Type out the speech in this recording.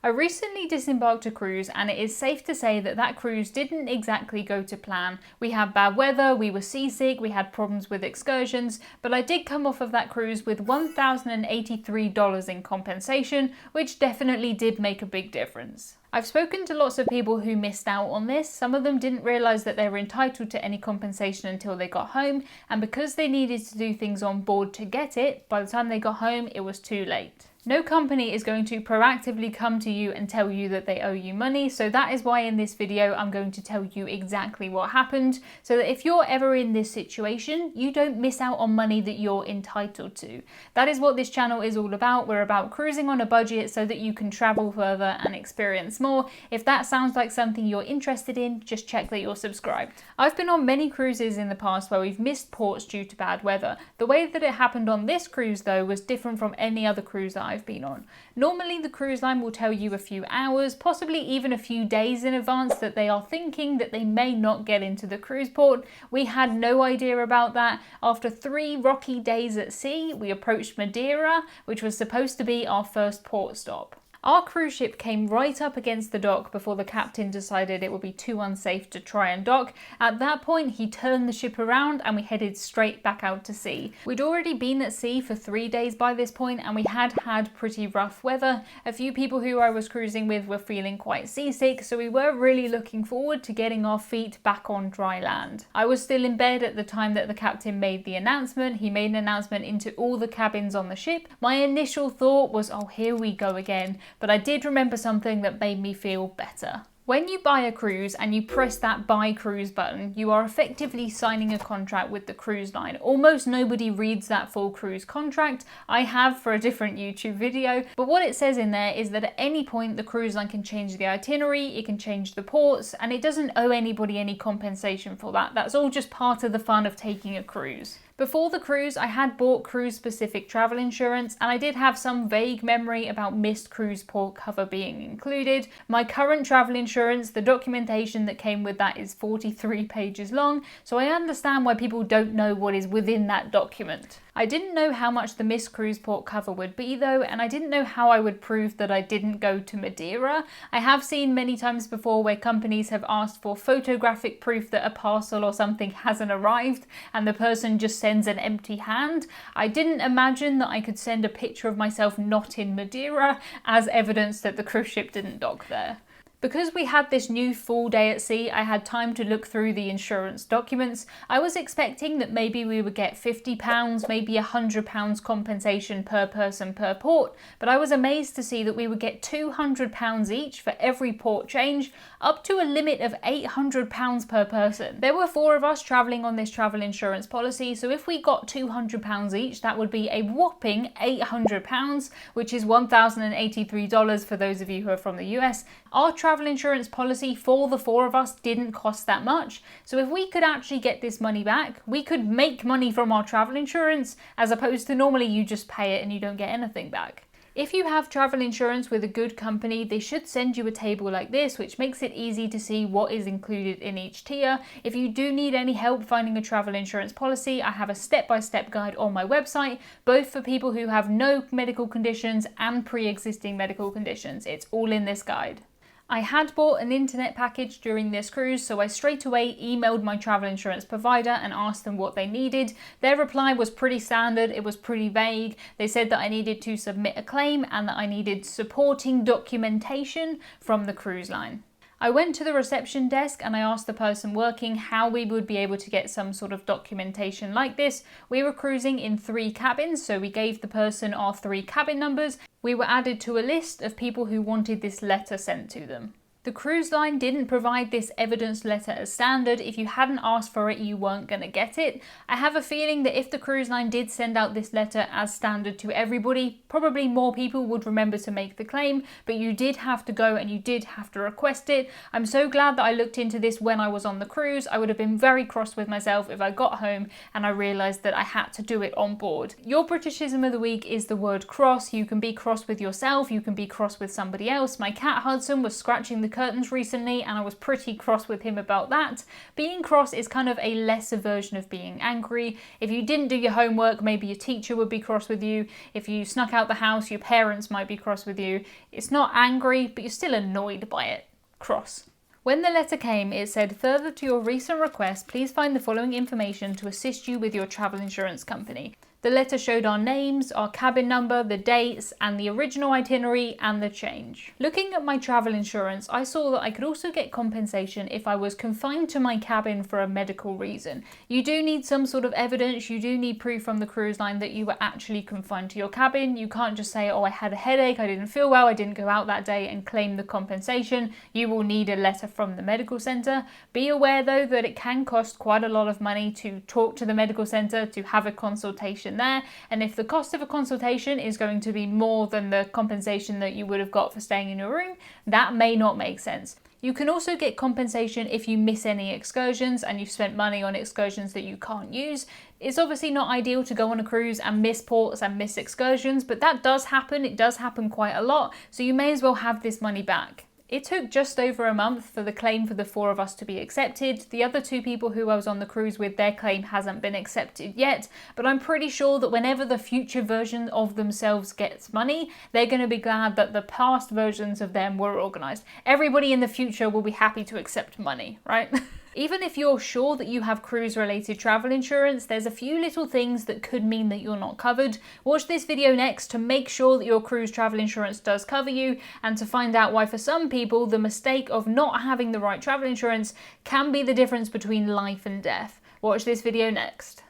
I recently disembarked a cruise, and it is safe to say that that cruise didn't exactly go to plan. We had bad weather, we were seasick, we had problems with excursions, but I did come off of that cruise with $1,083 in compensation, which definitely did make a big difference. I've spoken to lots of people who missed out on this. Some of them didn't realise that they were entitled to any compensation until they got home, and because they needed to do things on board to get it, by the time they got home it was too late. No company is going to proactively come to you and tell you that they owe you money, so that is why in this video I'm going to tell you exactly what happened, so that if you're ever in this situation, you don't miss out on money that you're entitled to. That is what this channel is all about. We're about cruising on a budget so that you can travel further and experience more. If that sounds like something you're interested in, just check that you're subscribed. I've been on many cruises in the past where we've missed ports due to bad weather. The way that it happened on this cruise though was different from any other cruise that I've been on. Normally the cruise line will tell you a few hours, possibly even a few days in advance, that they are thinking that they may not get into the cruise port. We had no idea about that. After 3 rocky days at sea, we approached Madeira, which was supposed to be our first port stop. Our cruise ship came right up against the dock before the captain decided it would be too unsafe to try and dock. At that point, he turned the ship around and we headed straight back out to sea. We'd already been at sea for 3 days by this point, and we had pretty rough weather. A few people who I was cruising with were feeling quite seasick, so we were really looking forward to getting our feet back on dry land. I was still in bed at the time that the captain made the announcement. He made an announcement into all the cabins on the ship. My initial thought was, oh, here we go again. But I did remember something that made me feel better. When you buy a cruise and you press that buy cruise button, you are effectively signing a contract with the cruise line. Almost nobody reads that full cruise contract. I have for a different YouTube video, but what it says in there is that at any point the cruise line can change the itinerary, it can change the ports, and it doesn't owe anybody any compensation for that. That's all just part of the fun of taking a cruise. Before the cruise, I had bought cruise-specific travel insurance, and I did have some vague memory about missed cruise port cover being included. My current travel insurance, the documentation that came with that is 43 pages long, so I understand why people don't know what is within that document. I didn't know how much the missed cruise port cover would be though, and I didn't know how I would prove that I didn't go to Madeira. I have seen many times before where companies have asked for photographic proof that a parcel or something hasn't arrived, and the person just sends an empty hand. I didn't imagine that I could send a picture of myself not in Madeira as evidence that the cruise ship didn't dock there. Because we had this new full day at sea, I had time to look through the insurance documents. I was expecting that maybe we would get £50, maybe £100 compensation per person per port, but I was amazed to see that we would get £200 each for every port change, up to a limit of £800 per person. There were 4 of us travelling on this travel insurance policy, so if we got £200 each, that would be a whopping £800, which is $1,083 for those of you who are from the US. Our travel insurance policy for the 4 of us didn't cost that much, so if we could actually get this money back, we could make money from our travel insurance, as opposed to normally you just pay it and you don't get anything back. If you have travel insurance with a good company, they should send you a table like this, which makes it easy to see what is included in each tier. If you do need any help finding a travel insurance policy, I have a step-by-step guide on my website, both for people who have no medical conditions and pre-existing medical conditions. It's all in this guide. I had bought an internet package during this cruise, so I straight away emailed my travel insurance provider and asked them what they needed. Their reply was pretty standard, it was pretty vague. They said that I needed to submit a claim and that I needed supporting documentation from the cruise line. I went to the reception desk and I asked the person working how we would be able to get some sort of documentation like this. We were cruising in 3 cabins, so we gave the person our 3 cabin numbers. We were added to a list of people who wanted this letter sent to them. The cruise line didn't provide this evidence letter as standard. If you hadn't asked for it, you weren't going to get it. I have a feeling that if the cruise line did send out this letter as standard to everybody, probably more people would remember to make the claim, but you did have to go and you did have to request it. I'm so glad that I looked into this when I was on the cruise. I would have been very cross with myself if I got home and I realised that I had to do it on board. Your Britishism of the week is the word cross. You can be cross with yourself, you can be cross with somebody else. My cat Hudson was scratching the curtains recently and I was pretty cross with him about that. Being cross is kind of a lesser version of being angry. If you didn't do your homework, maybe your teacher would be cross with you. If you snuck out the house, your parents might be cross with you. It's not angry, but you're still annoyed by it. Cross. When the letter came, it said, "Further to your recent request, please find the following information to assist you with your travel insurance company." The letter showed our names, our cabin number, the dates, and the original itinerary and the change. Looking at my travel insurance, I saw that I could also get compensation if I was confined to my cabin for a medical reason. You do need some sort of evidence, you do need proof from the cruise line that you were actually confined to your cabin. You can't just say, "Oh, I had a headache, I didn't feel well, I didn't go out that day," and claim the compensation. You will need a letter from the medical centre. Be aware though that it can cost quite a lot of money to talk to the medical centre, to have a consultation there, and if the cost of a consultation is going to be more than the compensation that you would have got for staying in your room, that may not make sense. You can also get compensation if you miss any excursions and you've spent money on excursions that you can't use. It's obviously not ideal to go on a cruise and miss ports and miss excursions, but that does happen. It does happen quite a lot, so you may as well have this money back. It took just over a month for the claim for the 4 of us to be accepted. The other 2 people who I was on the cruise with, their claim hasn't been accepted yet, but I'm pretty sure that whenever the future version of themselves gets money, they're going to be glad that the past versions of them were organised. Everybody in the future will be happy to accept money, right? Even if you're sure that you have cruise-related travel insurance, there's a few little things that could mean that you're not covered. Watch this video next to make sure that your cruise travel insurance does cover you, and to find out why for some people the mistake of not having the right travel insurance can be the difference between life and death. Watch this video next.